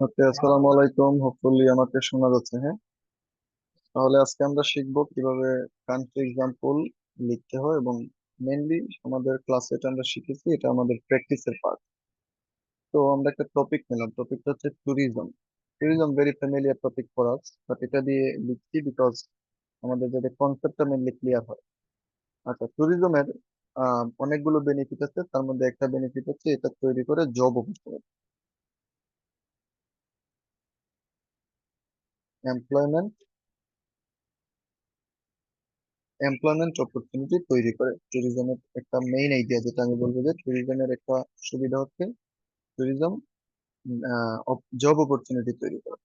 ওকে, আসসালামু আলাইকুম। হোপফুলি আমাকে শোনা যাচ্ছে। হ্যাঁ, তাহলে আজকে আমরা শিখবো কিভাবে কান্ট্রি এক্সাম্পল লিখতে হয়, এবং মেইনলি আমাদের ক্লাসে এটা আমরা শিখেছি, এটা আমাদের প্র্যাকটিসের পার্ট। তো আমরা একটা টপিক নিলাম, টপিকটা হচ্ছে tourism. Tourism very familiar topic for us, but এটা দিয়ে লিখছি বিকজ আমাদের যাতে কনসেপ্টটা মেইনলি ক্লিয়ার হয়। আচ্ছা, ট্যুরিজমের অনেকগুলো বেনিফিট আছে, তার মধ্যে একটা বেনিফিট হচ্ছে এটা তৈরি করে job opportunity, employment employment opportunity তৈরি করে। ট্যুরিজমের একটা মেইন আইডিয়া যেটা আমি বলবো, যে ট্যুরিজমের একটা সুবিধা হচ্ছে ট্যুরিজম জব অপরচুনিটি তৈরি করে।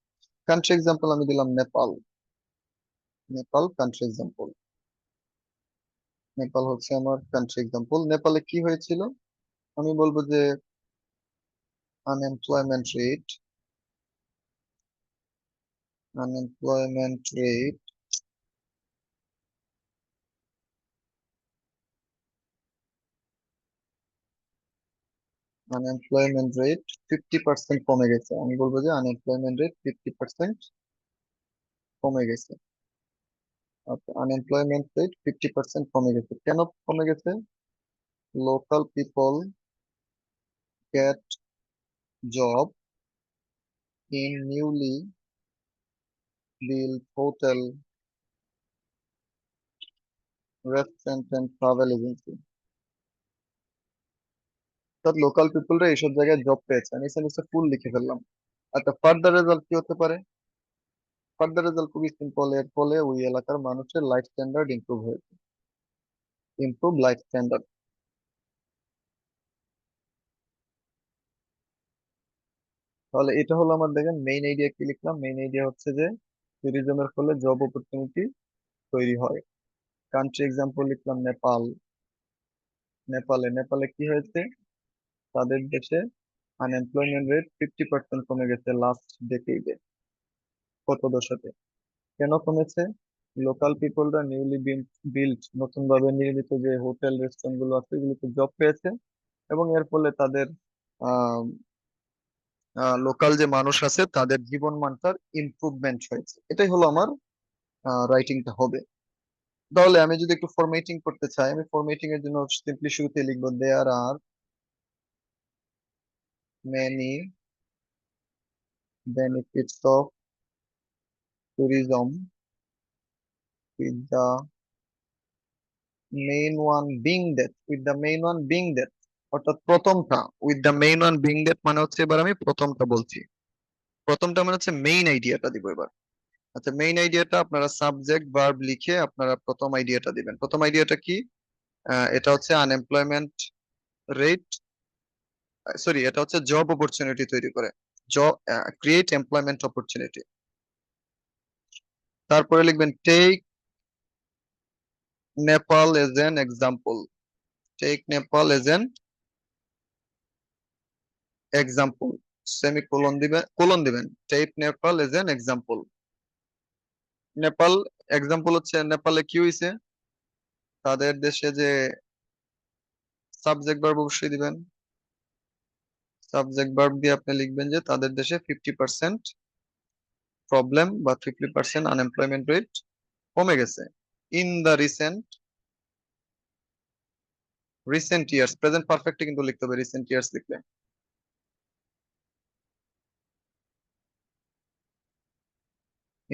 কান্ট্রি এক্সাম্পল আমি দিলাম নেপাল। Nepal country example. নেপাল হচ্ছে আমার কান্ট্রি এক্সাম্পল। নেপালে কি হয়েছিল আমি বলবো যে unemployment rate unemployment rate unemployment rate 50% কমে গেছে। আমি বলবো যে আনএমপ্লয়মেন্ট রেট 50% কমে গেছে। আনএমপ্লয়মেন্ট রেট 50% কমে গেছে। কেন কমে গেছে? Local people get job in newly built hotel, restaurant and travel agency। অর্থাৎ লোকাল পিপলরা এইসব জায়গায় জব পেয়েছে। আমি এখানে ফুল লিখে ফেললাম। আচ্ছা, ফার্দার রেজাল্ট কি হতে পারে? ফার্দার রেজাল্ট খুবই সিম্পল। এর ফলে ওই এলাকার মানুষের লাইফ স্ট্যান্ডার্ড ইমপ্রুভ হয়েছে। Improve life standard. তাহলে এটা হলো আমার, দেখেন মেইন আইডিয়া কি লিখলাম। মেইন আইডিয়া হচ্ছে যে ট্যুরিজমের ফলে জব অপরচুনিটি তৈরি হয়। কান্ট্রি এক্সাম্পল লিখলাম নেপাল। নেপালে কি হয়েছে? তাদের দেশে আনএমপ্লয়মেন্ট রেট 50% কমে গেছে লাস্ট ডেকেইডে, গত দশকে। কেন কমেছে? লোকাল পিপলরা নিউলি বিল্ড, নতুন ভাবে নির্মিত যে হোটেল রেস্টুরেন্ট গুলো আছে এগুলোতে জব পেয়েছে, এবং এর ফলে তাদের লোকাল যে মানুষ আছে তাদের জীবন মানটার ইমপ্রুভমেন্ট হয়েছে। এটাই হলো আমার রাইটিংটা হবে। তাহলে আমি যদি একটু ফরম্যাটিং করতে চাই, আমি ফরম্যাটিং এর জন্য সিম্পলি শুরুতে লিখবো there are many benefits of tourism, with the main one being that, অর্থাৎ প্রথমটা। With the main one being that মানে হচ্ছে, এবার আমি প্রথমটা বলছি। প্রথমটা মানে হচ্ছে মেইন আইডিয়াটা দিব এবার। আচ্ছা, মেইন আইডিয়াটা আপনারা সাবজেক্ট ভার্ব লিখে আপনারা প্রথম আইডিয়াটা দিবেন। প্রথম আইডিয়াটা কি? এটা হচ্ছে আনএমপ্লয়মেন্ট রেট, সরি, এটা হচ্ছে জব অপরচুনিটি তৈরি করে। Job, create employment opportunity. তারপরে লিখবেন take Nepal as an example. Take Nepal as an example, colon দিবেন। Take Nepal as an example. Nepal example হচ্ছে, নেপালে কি হয়েছে? তাদের দেশে যে, সাবজেক্ট ভার্ব অবশ্যই দিবেন। সাবজেক্ট ভার্ব দিয়ে আপনি লিখবেন যে তাদের দেশে 50% প্রবলেম বা 50% আনএমপ্লয়মেন্ট রেট কমে গেছে। In the recent recent years, present পারফেক্টে কিন্তু লিখতে হবে রিসেন্ট ইয়ার্স লিখলে।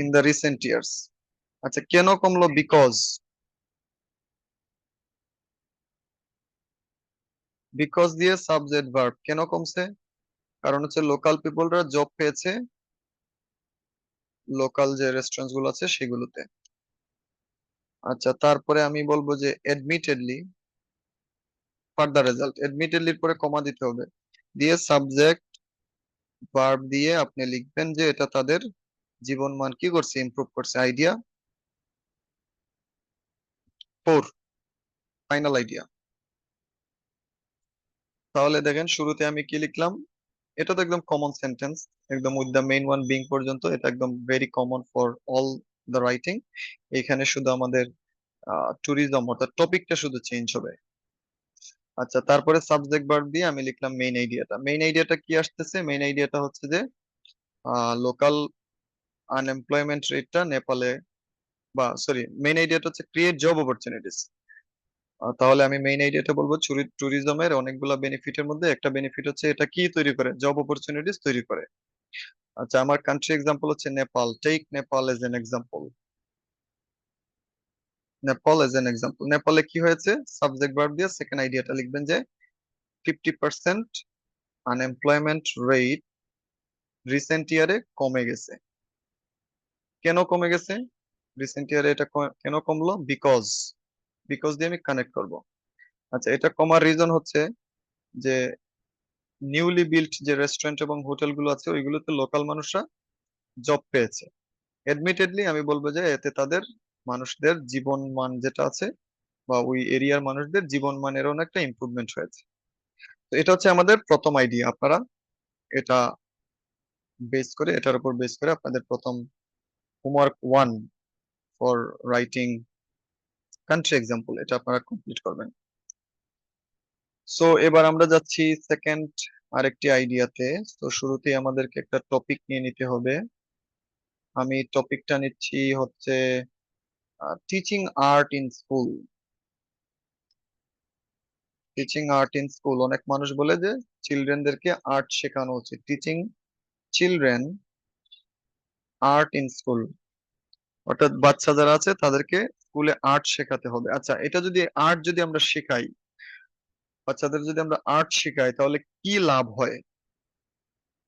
In the recent years. আচ্ছা, কেন কমলো? বিকজ, বিকজ দিয়ে সাবজেক্ট ভার্ব। কেন কমছে? কারণ হচ্ছে লোকাল পিপলরা জব পেয়েছে লোকাল যে রেস্টুরেন্ট গুলো আছে সেগুলোতে। আচ্ছা, তারপরে আমি বলবো যে এডমিটেডলি, ফার্দার রেজাল্ট। এডমিটেডলির পরে কমা দিতে হবে, দিয়ে সাবজেক্ট ভার্ব দিয়ে আপনি লিখবেন যে এটা তাদের জীবন মান কি করছে, ইমপ্রুভ করছে। Idea 4, final idea. তাহলে দেখেন শুরুতে আমি কি লিখলাম। এটা তো একদম কমন সেন্টেন্স, একদম with the main one being পর্যন্ত এটা একদম very common for all the writing. এখানে শুধু আমাদের ট্যুরিজম অর্থাৎ টপিকটা শুধু চেঞ্জ হবে। আচ্ছা, তারপরে সাবজেক্ট ভার্ব দিয়ে আমি লিখলাম মেইন আইডিয়াটা। মেইন আইডিয়াটা কি আসতেছে? মেইন আইডিয়াটা হচ্ছে যে লোকাল আনএমপ্লয়মেন্ট রেটটা নেপালে, বা সরি, মেইন আইডিয়াটা হচ্ছে ক্রিয়েট জব অপরচুনিটিস। তাহলে আমি মেইন আইডিয়াটা বলবো, ট্যুরিজমের অনেকগুলো বেনিফিটের মধ্যে একটা বেনিফিট হচ্ছে এটা কি তৈরি করে, জব অপরচুনিটিস তৈরি করে। আচ্ছা, আমার কান্ট্রি এক্সাম্পল হচ্ছে Nepal. Take Nepal as an example. Nepal as an example, নেপালে কি হয়েছে? সাবজেক্ট ভার্ব দিয়ে সেকেন্ড আইডিয়াটা লিখবেন যে 50% আনএমপ্লয়মেন্ট রেট রিসেন্ট ইয়ারে কমে গেছে। কেন কমে গেছে? রিসেন্ট ইয়ারে এটা কেন কমলো? বিকজ, বিকজ দিয়ে আমি কানেক্ট করব। আচ্ছা, এটা কমার রিজন হচ্ছে যে নিউলি বিল্ট যে রেস্টুরেন্ট এবং হোটেল গুলো আছে ওইগুলোতে লোকাল মানুষরা জব পেয়েছে। এডমিটেডলি আমি বলবো যে এতে তাদের মানুষদের জীবন মান যেটা আছে, বা ওই এরিয়ার মানুষদের জীবন মানের অনেকটা ইমপ্রুভমেন্ট হয়েছে। তো এটা হচ্ছে আমাদের প্রথম আইডিয়া। আপনারা এটা বেস করে, এটার উপর বেস করে আপনাদের প্রথম homework 1 for writing country example, এটা আপনারা কমপ্লিট করবেন। সো এবার আমরা যাচ্ছি সেকেন্ড আরেকটি আইডিয়াতে। তো শুরুতেই আমাদেরকে একটা টপিক নিয়ে নিতে হবে। আমি টপিকটা নিচ্ছি হচ্ছে teaching art in school. Teaching art in school, অনেক মানুষ বলে যে চিলড্রেনদেরকে আর্ট শেখানো উচিত। Teaching children art in school, অর্থাৎ বাচ্চা যারা আছে তাদেরকে স্কুলে আর্ট শেখাতে হবে। আচ্ছা, এটা যদি আর্ট যদি আমরা শেখাই, বাচ্চাদের যদি আমরা আর্ট শেখাই তাহলে কি লাভ হয়?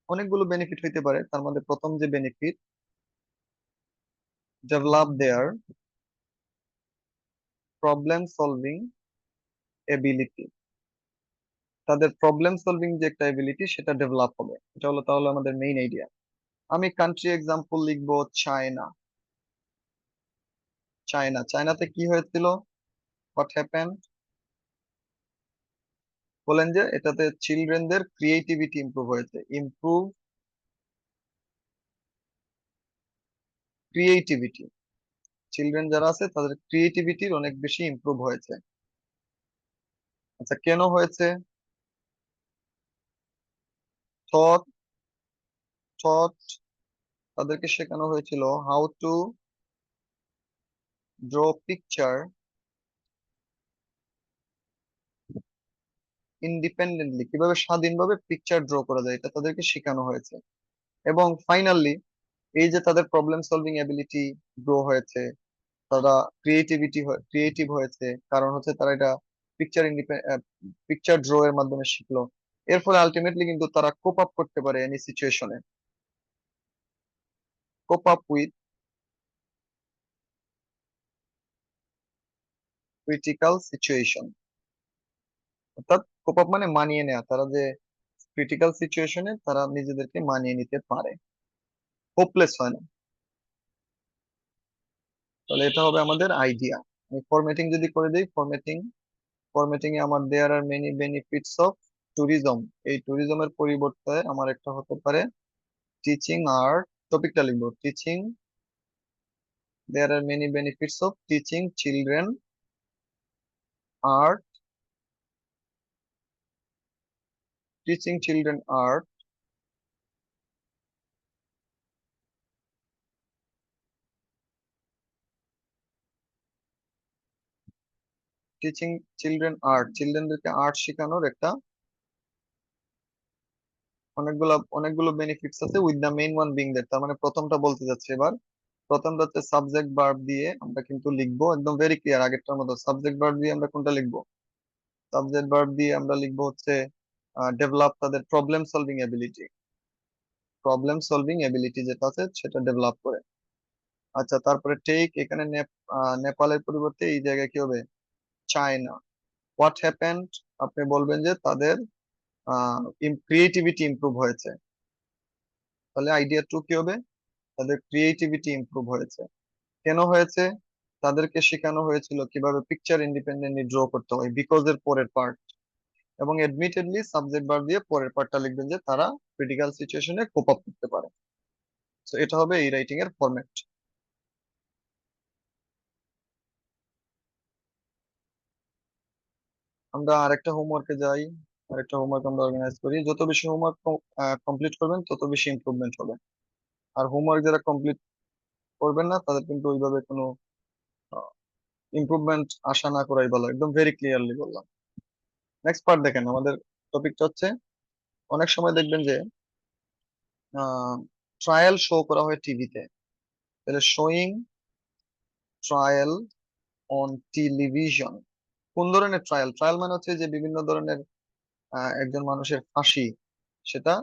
অনেকগুলো বেনিফিট হইতে পারে। তার মধ্যে প্রথম যে benefit, develop their problem solving ability. তাদের প্রবলেম সলভিং যে একটা এবিলিটি সেটা ডেভেলপ হবে। এটা হলো তাহলে আমাদের মেইন আইডিয়া। আমি কান্ট্রি এক্সাম্পল লিখবো চায়না। চায়না, চায়নাতে কি হয়েছিল? What happen? বলেন যে এটাতে চিলড্রেনদের ক্রিয়েটিভিটি ইমপ্রুভ হয়েছে। ইমপ্রুভ ক্রিয়েটিভিটি, চিলড্রেন যারা আছে তাদের ক্রিয়েটিভিটির অনেক বেশি ইমপ্রুভ হয়েছে। আচ্ছা, কেন হয়েছে? থট, থট, তাদেরকে শেখানো হয়েছিল how to draw picture independently, কিভাবে স্বাধীনভাবে পিকচার ড্র করা যায় এটা তাদেরকে শেখানো হয়েছে। এবং ফাইনালি এই যে তাদের প্রবলেম সলভিং এবিলিটি গ্রো হয়েছে, তারা ক্রিয়েটিভ হয়েছে, কারণ হচ্ছে তারা এটা পিকচার পিকচার ড্র এর মাধ্যমে শিখলো। এর ফলে আলটিমেটলি কিন্তু তারা কোপ আপ করতে পারে এনি সিচুয়েশনে, cope up with critical situation. অর্থাৎ কোপ আপ মানে মানিয়ে নেওয়া, তারা যে ক্রিটিক্যাল সিচুয়েশনে তারা নিজেদেরকে মানিয়ে নিতে পারে, হোপলেস হয় না। তাহলে এটা হবে আমাদের আইডিয়া। আমি ফরম্যাটিং যদি করে দিই, ফরম্যাটিং এ আমার there are many benefits of tourism, এই ট্যুরিজমের পরিবর্তে আমার একটা হতে পারে টিচিং আর্ট। টপিকটা লিখবো teaching, there are many benefits of teaching children art, teaching children art, teaching children art, চিলড্রেনদেরকে আর্ট শেখানোর একটা অনেকগুলো বেনিফিটস আছে, with the main one being that. তার মানে প্রথমটা বলতে যাচ্ছে এবার। প্রথমটা হচ্ছে সাবজেক্ট ভার্ব দিয়ে আমরা কিন্তু লিখবো একদম ভেরি ক্লিয়ার আগেরটার মতো। সাবজেক্ট ভার্ব দিয়ে আমরা কোনটা লিখবো? সাবজেক্ট ভার্ব দিয়ে আমরা লিখবো হচ্ছে ডেভেলপ তাদের problem solving ability, problem solving ability যেটা আছে সেটা ডেভেলপ করে। আচ্ছা, তারপরে টেক, এখানে নেপালের পরিবর্তে এই জায়গায় কি হবে? চায়না। হোয়াট হ্যাপেন্ড, আপনি বলবেন যে তাদের ক্রিয়েটিভিটি ইমপ্রুভ হয়েছে। তাহলে আইডিয়া 2 কি হবে? তাদের ক্রিয়েটিভিটি ইমপ্রুভ হয়েছে। কেন হয়েছে? তাদেরকে শেখানো হয়েছিল কিভাবে পিকচার ইন্ডিপেন্ডেন্টলি ড্র করতে হয়, বিকজ এর পরের পার্ট। এবং এডমিটেডলি সাবজেক্ট বার দিয়ে পরের পার্টটা লিখবেন যে তারা ক্রিটিক্যাল সিচুয়েশনে কোপ আপ করতে পারে। তো এটা হবে এই রাইটিং এর ফরম্যাট। আমরা আরেকটা হোমওয়ার্কে যাই। আরেকটা হোমওয়ার্ক আমরা অর্গানাইজ করি। যত বেশি হোমওয়ার্ক কমপ্লিট করবেন তত বেশি ইমপ্রুভমেন্ট হবে। আর হোমওয়ার্ক যারা কমপ্লিট করবেন না তাদের কিন্তু ওইভাবে কোনো ইমপ্রুভমেন্ট আশা না করাই ভালো, একদম ভেরি ক্লিয়ারলি বললাম। নেক্সট পার্ট দেখেন, আমাদের টপিকটা হচ্ছে, অনেক সময় দেখবেন যে ট্রায়াল শো করা হয় টিভিতে। তাহলে শোয়িং ট্রায়াল অন টেলিভিশন, কোন ধরনের ট্রায়াল? ট্রায়াল মানে হচ্ছে যে বিভিন্ন ধরনের একজন মানুষের ফাঁসি, সেটা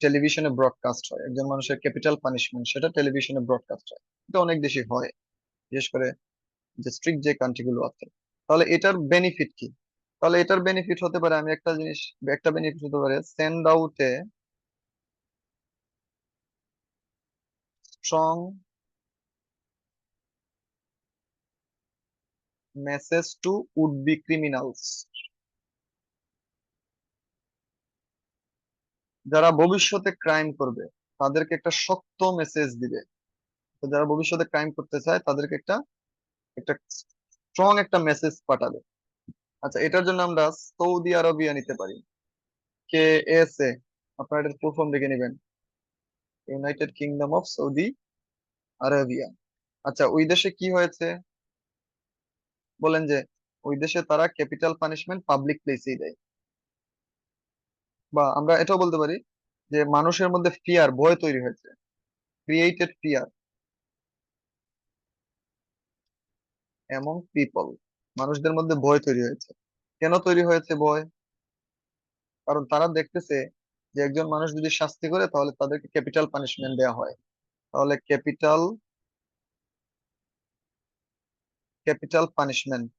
টেলিভিশনে ব্রডকাস্ট হয়। একজন মানুষের ক্যাপিটাল পানিশমেন্ট, সেটা টেলিভিশনে ব্রডকাস্ট হয়। এটা অনেক দেশে হয়, বিশেষ করে যে স্ট্রিক্ট যে কান্ট্রি গুলো আছে। তাহলে এটার বেনিফিট কি? তাহলে এটার বেনিফিট হতে পারে, আমি একটা জিনিস, একটা বেনিফিট হতে পারে, send out a strong message to would be criminals. যারা ভবিষ্যতে ক্রাইম করবে তাদেরকে একটা শক্ত মেসেজ দিবে। তো যারা ভবিষ্যতে ক্রাইম করতে চায় তাদেরকে একটা একটা স্ট্রং একটা মেসেজ পাঠাবে। আচ্ছা, এটার জন্য আমরা সৌদি আরবিয়া নিতে পারি। কে এস এ, আপনারা এটার ফুল ফর্ম দেখে নেবেন, ইউনাইটেড কিংডম অফ সৌদি আরবিয়া। আচ্ছা, ওই দেশে কি হয়েছে বলেন, যে ওই দেশে তারা ক্যাপিটাল পানিশমেন্ট পাবলিক প্লেসেই দেয়। বা আমরা এটাও বলতে পারি যে মানুষের মধ্যে ফিয়ার, ভয় তৈরি হয়েছে, ক্রিয়েটেড ফিয়ার এমং পিপল, মানুষদের মধ্যে ভয় তৈরি হয়েছে। কেন তৈরি হয়েছে ভয়? কারণ তারা দেখতেছে যে একজন মানুষ যদি শাস্তি করে তাহলে তাদেরকে ক্যাপিটাল পানিশমেন্ট দেওয়া হয়। তাহলে capital capital punishment,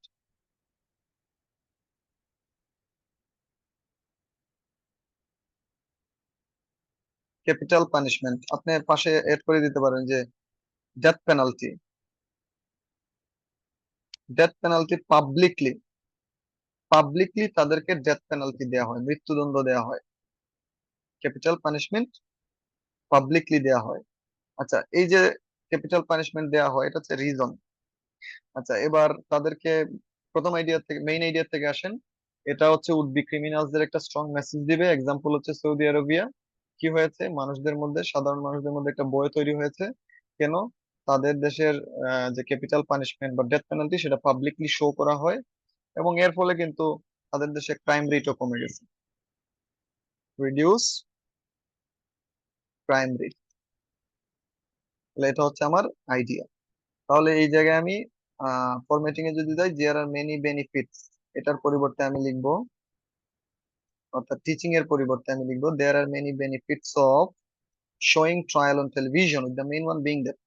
capital punishment আপনি পাশে এড করে দিতে পারেন যে death penalty. Death penalty publicly, publicly তাদেরকে ডেথ পেনাল্টি দেওয়া হয়, মৃত্যুদণ্ড দেওয়া হয়। ক্যাপিটাল পানিশমেন্ট পাবলিকলি দেওয়া হয়। আচ্ছা, এই যে ক্যাপিটাল পানিশমেন্ট দেওয়া হয়, এটা হচ্ছে রিজন। আচ্ছা, এবার তাদেরকে প্রথম আইডিয়া থেকে, মেইন আইডিয়া থেকে আসেন। এটা হচ্ছে উড বি ক্রিমিনালসদের একটা স্ট্রং মেসেজ দিবে। এক্সাম্পল হচ্ছে সৌদি আরবিয়া। কি হয়েছে, মানুষদের মধ্যে, সাধারণ মানুষদের মধ্যে একটা ভয় তৈরি হয়েছে। কেন? তাদের দেশের যে ক্যাপিটাল পানিশমেন্ট বা ডেথ পেনাল্টি সেটা পাবলিকলি শো করা হয়, এবং এর ফলে কিন্তু তাদের দেশে ক্রাইম রেটও কমে গেছে। Reduce crime rate. তাহলে এটা হচ্ছে আমার আইডিয়া। তাহলে এই জায়গায় আমি ফরম্যাটিং এ যদি যাই, দেয়ার আর মেনি বেনিফিটস, এটার পরিবর্তে আমি লিখবো, অর্থাৎ টিচিং এর পরিবর্তে আমি লিখবো there are many benefits of showing trial on television with the main one being that,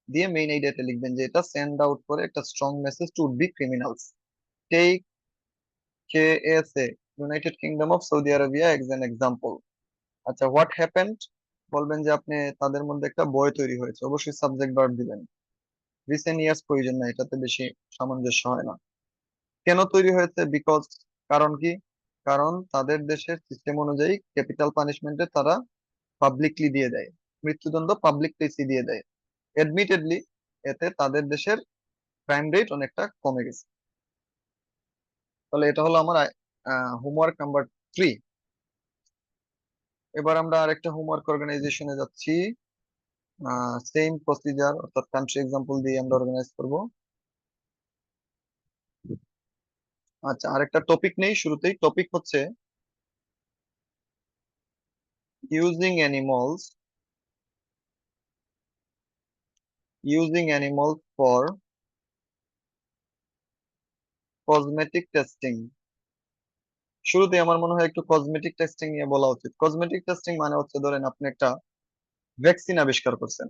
দিয়ে মেইন আইডিয়াতে লিখবেন যে এটা সেন্ড আউট করে একটা strong message to would be criminals. Take K S A, United Kingdom of Saudi Arabia as an example. আচ্ছা, what happened, বলবেন যে আপনি তাদের মধ্যে একটা ভয় তৈরি হয়েছে, অবশ্যই সাবজেক্ট ভার্ব দিবেন। রিসেন্ট ইয়ার্স প্রয়োজন না, এটাতে বেশি সামঞ্জস্য হয় না। কেন তৈরি হয়েছে? বিকজ, কারণ কি? কারণ তাদের দেশের সিস্টেম অনুযায়ী ক্যাপিটাল পানিশমেন্টে তারা পাবলিকলি দিয়ে দেয়, মৃত্যুদণ্ড পাবলিক প্লেসে দিয়ে দেয়। এডমিটেডলি এতে তাদের দেশের ক্রাইম রেট অনেকটা কমে গেছে। তাহলে এটা হলো আমার হোমওয়ার্ক নাম্বার 3। এবার আমরা আরেকটা হোমওয়ার্ক অর্গানাইজেশনে যাচ্ছি। সেম প্রসিজার, অর্থাৎ কান্ট্রি এক্সাম্পল দিয়ে আমরা অর্গানাইজ করব। আচ্ছা, আরেকটা টপিক নেই, শুরুতেই টপিক হচ্ছে using animals, using animals for cosmetic testing. শুরুতে আমার মনে হয় একটু কসমেটিক টেস্টিং নিয়ে বলা উচিত। কসমেটিক টেস্টিং মানে হচ্ছে, ধরেন আপনি একটা ভ্যাকসিন আবিষ্কার করছেন,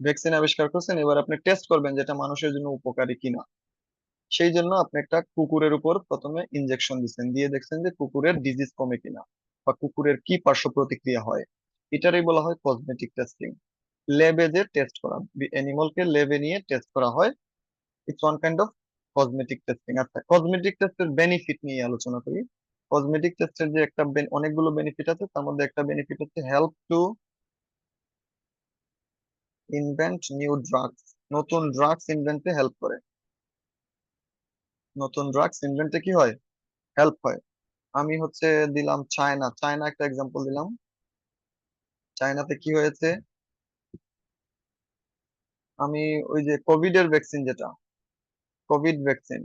ভ্যাকসিন আবিষ্কার করছেন, এবার আপনি টেস্ট করবেন যেটা মানুষের জন্য উপকারী কিনা। সেই জন্য আপনি একটা কুকুরের উপর প্রথমে ইনজেকশন দিচ্ছেন, দিয়ে দেখছেন যে কুকুরের ডিজিজ কমে কিনা, বা কুকুরের কি পার্শ্ব প্রতিক্রিয়া হয়। এটারই বলা হয় কসমেটিক টেস্টিং। ল্যাবে যে টেস্ট করা, অ্যানিমালকে ল্যাবে নিয়ে টেস্ট করা হয়, it's one kind of cosmetic testing. আচ্ছা, কসমেটিক টেস্টের বেনিফিট নিয়ে আলোচনা করি। কসমেটিক টেস্টের যে একটা অনেকগুলো বেনিফিট আছে, তার মধ্যে একটা বেনিফিট হচ্ছে help to invent new drugs, নতুন ড্রাগস ইনভেন্টে হেল্প করে। নতুন ড্রাগস ইনভেন্টে কি হয়, হেল্প হয়। আমি হচ্ছে দিলাম চায়না, চায়না একটা এক্সাম্পল দিলাম। চায়নাতে কি হয়েছে, আমি ওই যে কোভিড এর ভ্যাকসিন, যেটা Covid vaccine,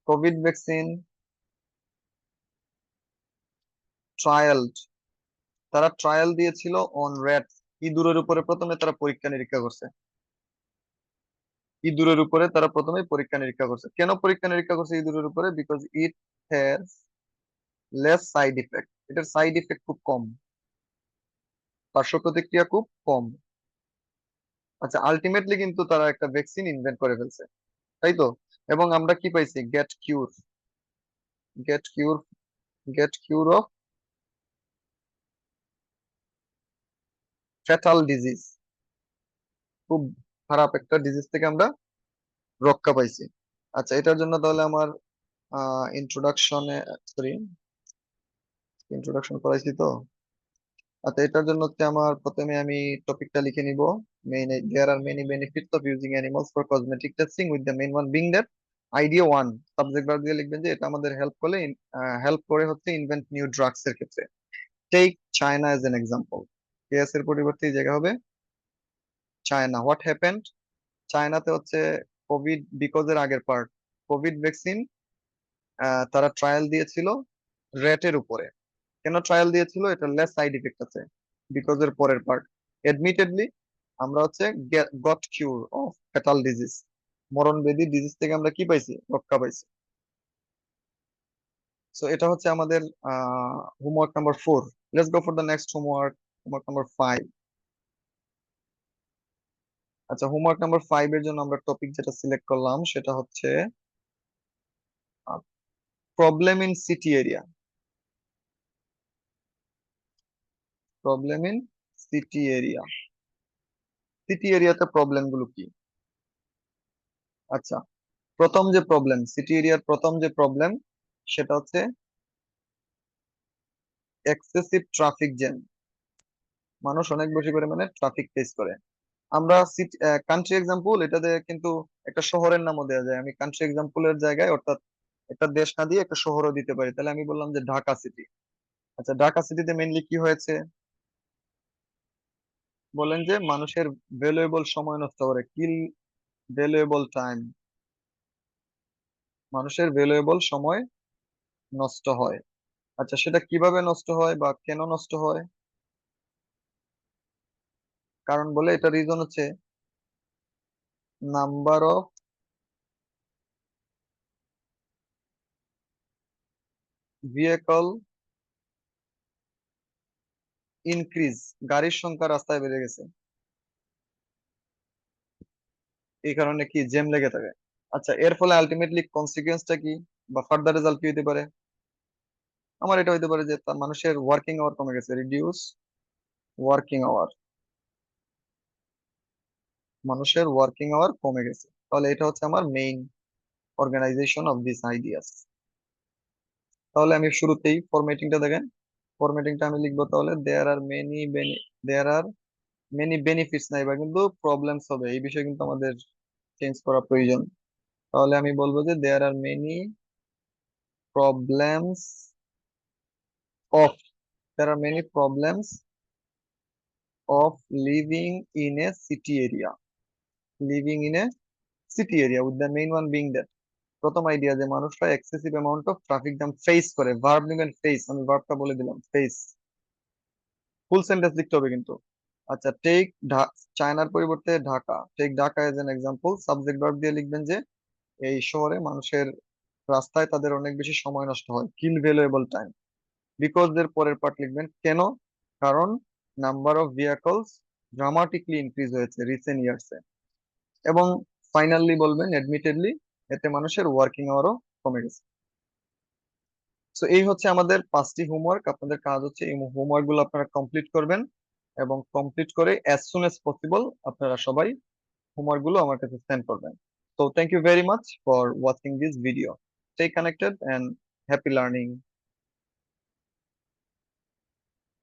Covid vaccine trial, তারা ট্রায়াল দিয়েছিল অন র্যাট, ইঁদুরের উপরে প্রথমে তারা পরীক্ষা নিরীক্ষা করছে। ইঁদুরের উপরে তারা প্রথমে পরীক্ষা নিরীক্ষা করছে। কেন পরীক্ষা নিরীক্ষা করছে ইঁদুরের উপরে? Because it has less side effect, এটার সাইড ইফেক্ট খুব কম, পার্শ্ব প্রতিক্রিয়া খুব কম। আচ্ছা, আলটিমেটলি কিন্তু তারা একটা ভ্যাকসিন ইনভেন্ট করে ফেলছে, তাই তো? এবং আমরা কি পাইছি, get cure, get cure, get cure of fatal disease, খুব খারাপ একটা ডিজিজ থেকে আমরা রক্ষা পাইছি। আচ্ছা, এটার জন্য তাহলে আমার ইন্ট্রোডাকশনে, সরি, ইন্ট্রোডাকশন করাইছি তো। আচ্ছা, এটার জন্য হচ্ছে আমার প্রথমে আমি টপিকটা লিখে নিব। Main, there are many benefits of using animals for cosmetic testing with the main one being that idea one, subject verb দিয়ে লিখবেন যে এটা আমাদের হেল্প করে, হেল্প করে হচ্ছে ইনভেন্ট নিউ ড্রাগস এর ক্ষেত্রে। Take China as an example, কেএস এর পরিবর্তে এই জায়গা হবে চায়না। হোয়াট হ্যাপেন্ড, চায়নাতে হচ্ছে কোভিড, বিকজ এর আগের পার্ট, কোভিড ভ্যাকসিন তারা ট্রায়াল দিয়েছিল রেটের উপরে। কেন ট্রায়াল দিয়েছিল? এটা লেস সাইড ইফেক্ট আছে, বিকজ এর পরের পার্ট। এডমিটেডলি আমরা হচ্ছে গট কিউর অফ ফ্যাটাল ডিজিজ, মরণ ব্যাধি ডিজিজ থেকে আমরা কি পাইছি, রক্ষা পাইছি। সো এটা হচ্ছে আমাদের homework number 4। Let's go for the next homework, homework number 5। আচ্ছা, হোমওয়ার্ক নাম্বার 5 এর জন্য আমরা টপিক যেটা সিলেক্ট করলাম সেটা হচ্ছে problem in city area, problem in city area. City এরিয়াতে প্রবলেম গুলো কি? আচ্ছা, প্রথম যে প্রবলেম, সিটি এরিয়ার প্রথম যে প্রবলেম সেটা হচ্ছে এক্সেসিভ ট্রাফিক জ্যাম। মানুষ অনেক বেশি পরিমাণে ট্রাফিক ফেস করে। আমরা সিটি কান্ট্রি এক্সাম্পল এটাতে কিন্তু একটা শহরের নামও দেওয়া যায়। আমি কান্ট্রি এক্সাম্পলের জায়গায় অর্থাৎ একটা দেশ না দিয়ে একটা শহরও দিতে পারি। তাহলে আমি বললাম যে ঢাকা সিটি। আচ্ছা, ঢাকা সিটিতে মেইনলি কি হয়েছে, বলেন যে মানুষের ভ্যালুয়েবল সময় নষ্ট করে, কিল ভ্যালুয়েবল টাইম, মানুষের ভ্যালুয়েবল সময় নষ্ট হয়। আচ্ছা, সেটা কিভাবে নষ্ট হয় বা কেন নষ্ট হয়? কারণ বলে এটা রিজন হচ্ছে নাম্বার অফ ভেহিকল ইনক্রিজ, গাড়ির সংখ্যা রাস্তায় বেড়ে গেছে, এই কারণে কি জ্যাম লেগে থাকে। আচ্ছা, এর ফলে আলটিমেটলি কনসিকুয়েন্সটা কি বা ফার্দার রেজাল্ট কি হতে পারে? আমার এটা হইতে পারে যে তার মানুষের ওয়ার্কিং আওয়ার কমে গেছে, রিডিউস ওয়ার্কিং আওয়ার, মানুষের ওয়ার্কিং আওয়ার কমে গেছে। তাহলে এটা হচ্ছে আমার main organisation of this ideas. তাহলে আমি শুরুতেই ফরম্যাটিংটা দেখেন, ফরম্যাটিংটা আমি লিখবো তাহলে দেয়ার আর মেনি বেনিফিটস, নাই বা কিন্তু প্রবলেমস হবে, এই বিষয়ে কিন্তু আমাদের চেঞ্জ করা প্রয়োজন। তাহলে আমি বলবো যে there are many problems of, there are many problems of living in a city area, living in a city area with the main one being that প্রথম আইডিয়া যে মানুষরা excessive amount of traffic jam face করে, verb নিবেন face, আমি ভার্বটা বলে দিলাম face, full sentence লিখতে হবে কিন্তু। আচ্ছা, টেক চায়নার পরিবর্তে Dhaka, take Dhaka as an example, subject verb দিয়ে লিখবেন যে এই শহরে মানুষের রাস্তায় তাদের অনেক বেশি সময় নষ্ট হয়, কিল ভ্যালুয়েবল টাইম। বিকজ এর পরের পার্ট লিখবেন কেন, কারণ নাম্বার অফ ভেহিকলস ড্রামাটিকলি ইনক্রিজ হয়েছে রিসেন্ট ইয়ার্সে। এবং ফাইনালি বলবেন এডমিটেডলি, এতে মানুষের ওয়ার্কিং আওয়ারও কমে গেছে। সো এই হচ্ছে আমাদের 5টি হোমওয়ার্ক। আপনাদের কাজ হচ্ছে এই হোমওয়ার্ক গুলো আপনারা কমপ্লিট করবেন এবং কমপ্লিট করে অ্যাজ সুন এজ পসিবল আপনারা সবাই হোমওয়ার্ক গুলো আমার কাছে সেন্ড করবেন। So thank you very much for watching this video. Stay connected and happy learning.